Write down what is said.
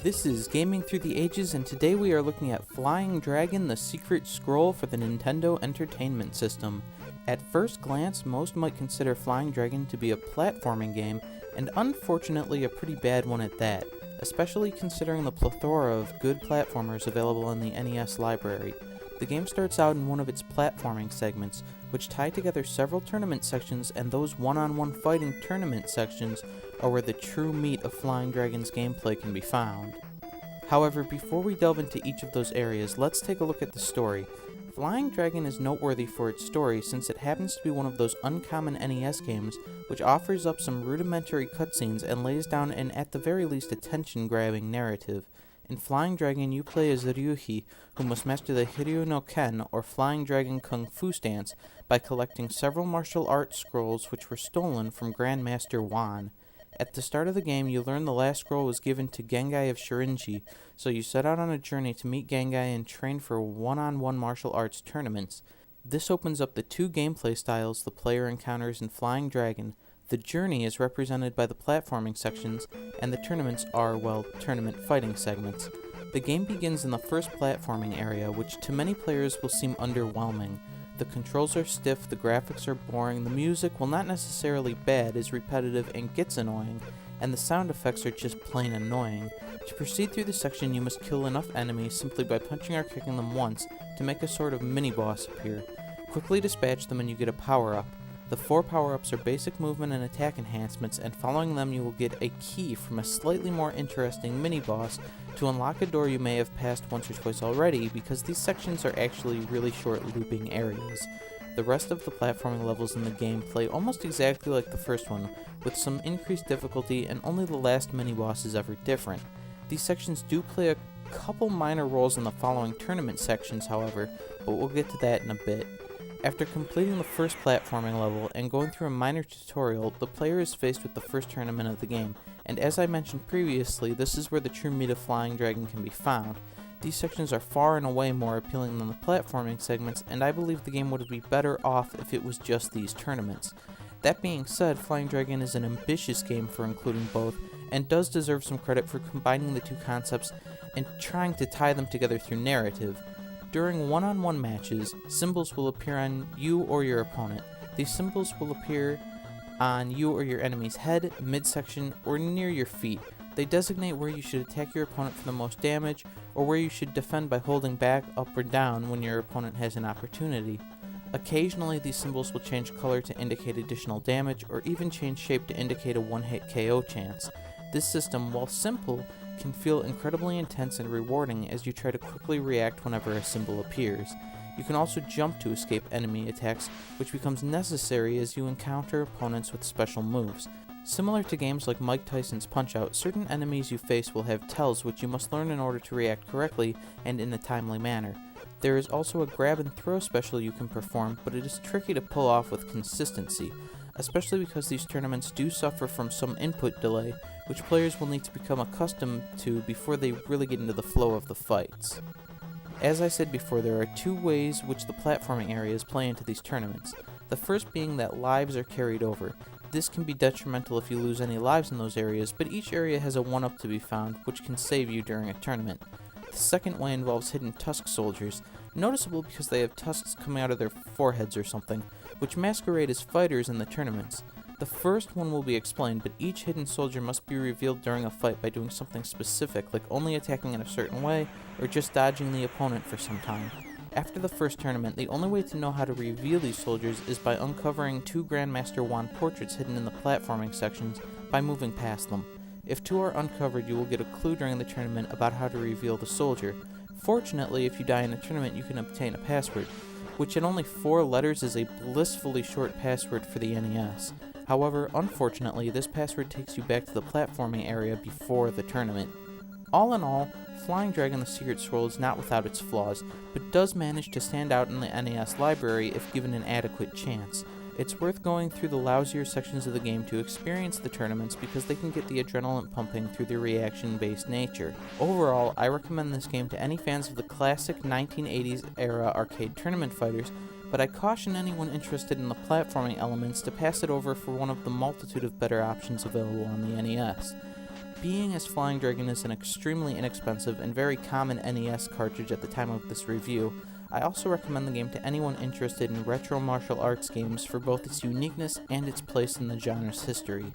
This is Gaming Through the Ages, and today we are looking at Flying Dragon: The Secret Scroll for the Nintendo Entertainment System. At first glance, most might consider Flying Dragon to be a platforming game, and unfortunately a pretty bad one at that, especially considering the plethora of good platformers available in the NES library. The game starts out in one of its platforming segments, which tie together several tournament sections, and those one-on-one fighting tournament sections are where the true meat of Flying Dragon's gameplay can be found. However, before we delve into each of those areas, let's take a look at the story. Flying Dragon is noteworthy for its story since it happens to be one of those uncommon NES games which offers up some rudimentary cutscenes and lays down an at the very least attention-grabbing narrative. In Flying Dragon, you play as Ryuhi, who must master the Hiryu no Ken, or Flying Dragon Kung Fu stance, by collecting several martial arts scrolls which were stolen from Grandmaster Wan. At the start of the game, you learn the last scroll was given to Gengai of Shirinji, so you set out on a journey to meet Gengai and train for one-on-one martial arts tournaments. This opens up the two gameplay styles the player encounters in Flying Dragon. The journey is represented by the platforming sections, and the tournaments are, well, tournament fighting segments. The game begins in the first platforming area, which to many players will seem underwhelming. The controls are stiff, the graphics are boring, the music, while not necessarily bad, is repetitive and gets annoying, and the sound effects are just plain annoying. To proceed through the section, you must kill enough enemies simply by punching or kicking them once to make a sort of mini-boss appear. Quickly dispatch them and you get a power-up. The 4 power-ups are basic movement and attack enhancements, and following them you will get a key from a slightly more interesting mini-boss to unlock a door you may have passed once or twice already, because these sections are actually really short looping areas. The rest of the platforming levels in the game play almost exactly like the first one, with some increased difficulty, and only the last mini-boss is ever different. These sections do play a couple minor roles in the following tournament sections, however, but we'll get to that in a bit. After completing the first platforming level and going through a minor tutorial, the player is faced with the first tournament of the game, and as I mentioned previously, this is where the true meat of Flying Dragon can be found. These sections are far and away more appealing than the platforming segments, and I believe the game would be better off if it was just these tournaments. That being said, Flying Dragon is an ambitious game for including both, and does deserve some credit for combining the two concepts and trying to tie them together through narrative. During one-on-one matches, symbols will appear on you or your opponent. These symbols will appear on you or your enemy's head, midsection, or near your feet. They designate where you should attack your opponent for the most damage, or where you should defend by holding back, up, or down when your opponent has an opportunity. Occasionally, these symbols will change color to indicate additional damage, or even change shape to indicate a one-hit KO chance. This system, while simple, can feel incredibly intense and rewarding as you try to quickly react whenever a symbol appears. You can also jump to escape enemy attacks, which becomes necessary as you encounter opponents with special moves. Similar to games like Mike Tyson's Punch-Out, certain enemies you face will have tells which you must learn in order to react correctly and in a timely manner. There is also a grab and throw special you can perform, but it is tricky to pull off with consistency, especially because these tournaments do suffer from some input delay, which players will need to become accustomed to before they really get into the flow of the fights. As I said before, there are 2 ways which the platforming areas play into these tournaments. The first being that lives are carried over. This can be detrimental if you lose any lives in those areas, but each area has a 1-up to be found, which can save you during a tournament. The second way involves hidden tusk soldiers, noticeable because they have tusks coming out of their foreheads or something, which masquerade as fighters in the tournaments. The first one will be explained, but each hidden soldier must be revealed during a fight by doing something specific, like only attacking in a certain way, or just dodging the opponent for some time. After the first tournament, the only way to know how to reveal these soldiers is by uncovering 2 Grandmaster Wan portraits hidden in the platforming sections by moving past them. If 2 are uncovered, you will get a clue during the tournament about how to reveal the soldier. Fortunately, if you die in a tournament, you can obtain a password, which at only 4 letters is a blissfully short password for the NES. However, unfortunately, this password takes you back to the platforming area before the tournament. All in all, Flying Dragon: The Secret Scroll is not without its flaws, but does manage to stand out in the NES library if given an adequate chance. It's worth going through the lousier sections of the game to experience the tournaments because they can get the adrenaline pumping through their reaction-based nature. Overall, I recommend this game to any fans of the classic 1980s era arcade tournament fighters, but I caution anyone interested in the platforming elements to pass it over for one of the multitude of better options available on the NES. Being as Flying Dragon is an extremely inexpensive and very common NES cartridge at the time of this review, I also recommend the game to anyone interested in retro martial arts games for both its uniqueness and its place in the genre's history.